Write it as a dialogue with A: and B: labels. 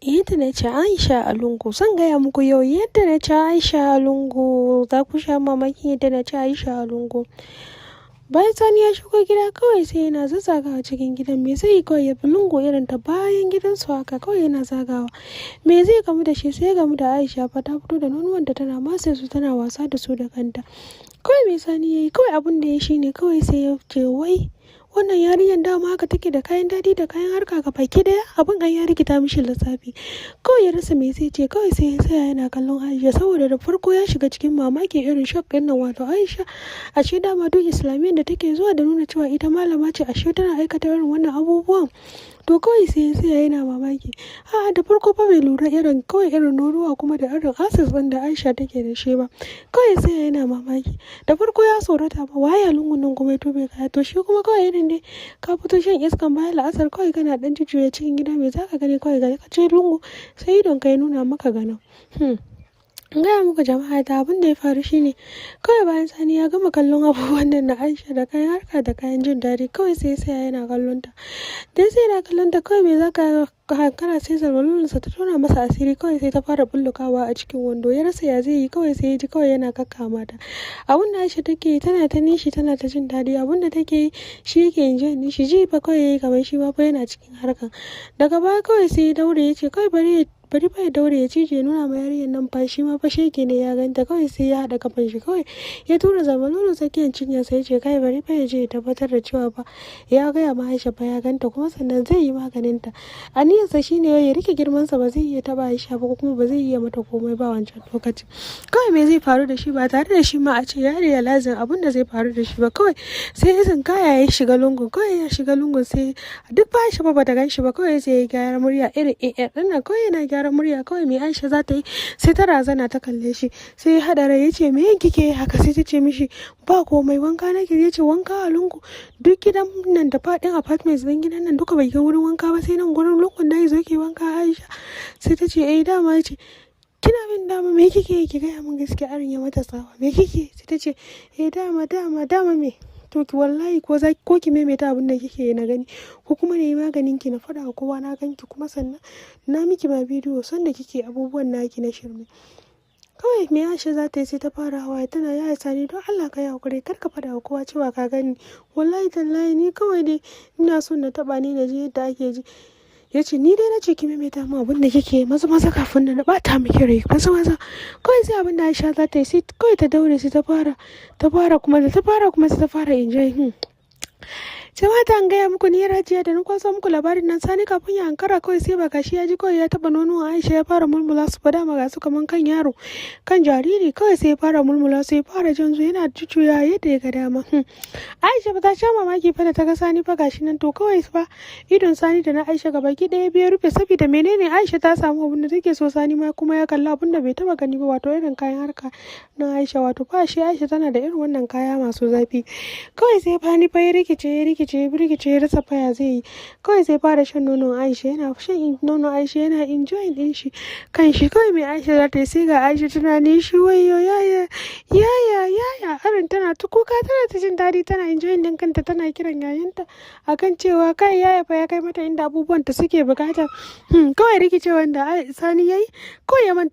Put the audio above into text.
A: Yadda na ci Aisha a lungu, zan gaya muku yau yadda na ci Aisha a lungu, za ku sha mamaki yadda na ci Aisha a lungu. Bayan Sani ya shigo gida kawai sai yana zazzagawa cikin gidan, me zai yi kawai ya bi lungu irin ta bayan gidansu haka kawai yana zagawa. Me zai gamu da shi sai ya gamu da Aisha fa ta fito da nonuwanta tana matse su tana wasa da su da kanta. Kawai me Sani ya yi kawai abin da ya shi ne kawai sai ya ce wai wannan yarinyar dama haka take da kayan daɗi da kayan harka ga baki daya, abin an ya rikita mishi lissafi. Kawai ya rasa me zai ce, kawai sai ya tsaya yana kallon Aisha saboda da farko ya shiga cikin mamaki irin shock ɗin nan, wato Aisha ashe dama duk islamiyyar da take zuwa da nuna cewa ita malama ce, ashe tana aikata irin wannan abubuwan. To kawai sai ya tsaya yana mamaki. Da farko fa bai lura irin nonuwa kuma da irin access ɗin da Aisha take da shi ba. Kawai sai yana mamaki. Da farko ya tsorata ba waye lungun nan kuma ya tobe kaya, to shi kuma kawai irin dai ka fito shan iskan bayan la'asar kawai kana dan jujjuya cikin gida, me zaka gani kawai ga ka ce lungu sai idon ka ya nuna maka gano. Gaya muku jama'a da abin da ya faru shine kawai bayan Sani ya gama kallon abubuwan nan na Aisha da kayan harka da kayan jin daɗi, kawai sai yana kallon ta. Dai sai yana kallon ta kawai me zaka hankara sai zarwalunsa ta tona masa asiri, kawai sai ta fara bullukawa a cikin wando, ya rasa ya zai yi, kawai sai ya ji kawai yana kakkama ta. Abin da Aisha take yi tana ta nishi tana ta jin daɗi, abin da take yi shi yake enjoy nishi, ji fa kawai yayi kamar shi ma fa yana cikin harkan. Daga baya kawai sai ya daure ya ce kawai bari fa ya daure ya cije ya nuna ma yarinyar nan fa shi ma fa shege ne ya ganta, kawai sai ya haɗa kafan shi kawai ya tura zamanolo tsakiyar cinyar sai ya ce kai bari fa ya je ya tabbatar da cewa fa ya gaya ma Aisha fa ya ganta kuma sannan zai yi maganin ta. Aniyarsa shine ya rike girmansa, ba zai iya taba Aisha ba kuma ba zai iya mata komai ba wancan lokaci. Kawai me zai faru da shi ba tare da shi ma a ce ya realizing abin da zai faru da shi ba, kawai sai izin kaya ya shiga lungun, kawai ya shiga lungun sai duk ba Aisha ba bata gan shi ba, kawai sai ya gyara murya irin din nan, kawai yana gyara murya kawai me Aisha za ta yi sai ta razana ta kalle shi, sai ya haɗa rai ya ce me yin kike yi haka, sai ta ce mishi ba komai wanka nake, ya ce wanka a lungu, duk gidan nan da faɗin apartments ɗin gidan nan duka bai ga wurin wanka ba sai nan gurin lungun da zo ke wanka Aisha. Sai ta ce dama ce kina min dama me kike yi, ki gaya min gaskiya, arin ya mata tsawa me kike, sai ta ce dama me to ki wallahi ko ki maimaita abin da kike yi na gani, ko kuma na yi maganin ki na faɗa wa kowa na ganki, kuma sannan na miki ma bidiyo sanda kike abubuwan naki na shirme. Kawai me Aisha za ta yi sai ta fara hawaye tana yaya Sani don Allah ka yi hakuri kar ka faɗa wa kowa cewa ka gani, wallahi tallahi ni kawai dai ina son na taɓa ni na ji yadda ake ji. Ya ce ni dai na ce ki maimaita mu abin da kike maza kafin na bata miki rai maza kawai sai abin da Aisha za ta yi sai kawai ta daure sai ta fara kuma sai ta fara enjoy. Jama'a an gaya muku ni Rajiya da na kwaso muku labarin nan. Sani kafin ya ankara kawai sai ba gashi ya ji kawai ya taba nonuwan Aisha ya fara mulmula su fada ma gasu kaman kan yaro kan jariri, kawai sai ya fara mulmula sai ya fara jan su yana cucuya yadda ya ga dama. Aisha ba ta sha mamaki fa da ta ga Sani fa gashi nan, to kawai fa idon Sani da na Aisha gabaki ɗaya biyu rufe saboda menene Aisha ta samu abin da take so, Sani ma kuma ya kalla abin da bai taba gani ba, wato irin kayan harka na Aisha, wato fa shi Aisha tana da irin wannan kaya masu zafi. Kawai sai Fani fa ya rikice ya rasa faya zai yi, kawai sai fara shan nonon Aisha, yana shan nonon Aisha yana enjoying din shi kan shi. Kawai mai Aisha za ta yi sai ga Aisha tana nishi wayo yaya arin tana ta kuka tana ta jin daɗi tana enjoying din kanta, tana kiran yayanta akan cewa kai yaya fa ya kai mata inda abubuwan ta suke bukata. Kawai rikicewan da Sani yayi kawai ya manta